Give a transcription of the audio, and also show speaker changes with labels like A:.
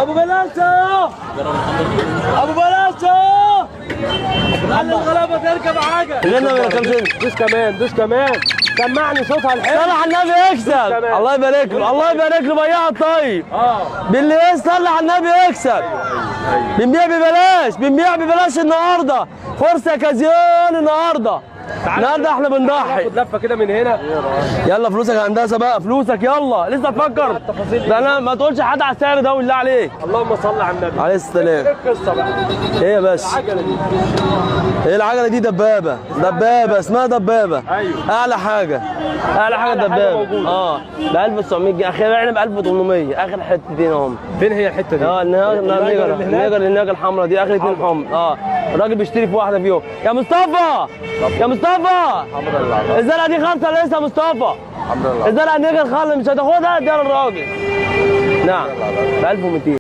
A: ابو بلاسه ابو بلاسه خلي الغلابه تركب عجل.
B: غنى ما يركبش.
A: دوس كمان دوس كمان، سمعني صوتها الحلو.
B: صلى على النبي يكسب. الله يبارك له، الله يبارك له. بياع الطيب باللي يصلي على النبي يكسب. بنبيع ببلاش، بنبيع ببلاش النهارده، فرصه كازيون النهارده. النهارده احنا بنضحي.
A: ناخد لفه كده من هنا.
B: يلا فلوسك يا هندسه بقى، فلوسك يلا. لسه تفكر؟ ده انا ما تقولش حد على السعر ده بالله عليك.
A: اللهم صل على النبي
B: عليه السلام.
A: ايه القصه بقى؟
B: ايه يا باشا؟
A: العجله دي
B: ايه العجله دي؟ دبابه، دبابه اسمها دبابه.
A: ايوه
B: اعلى حاجه، اعلى حاجه دبابه. ب 1900 جنيه، اخر بعنا ب 1800. اخر حتتين اهم.
A: فين هي الحته دي؟
B: النجر الحمراء دي اخر اتنين حمر. الراجل بيشتري في واحده فيهم. يا مصطفى يا مصطفى، الزرعه دي خالصه لسه يا مصطفى. الزرعه النجر خالص، مش هتاخدها اديها للراجل. نعم ب 1200.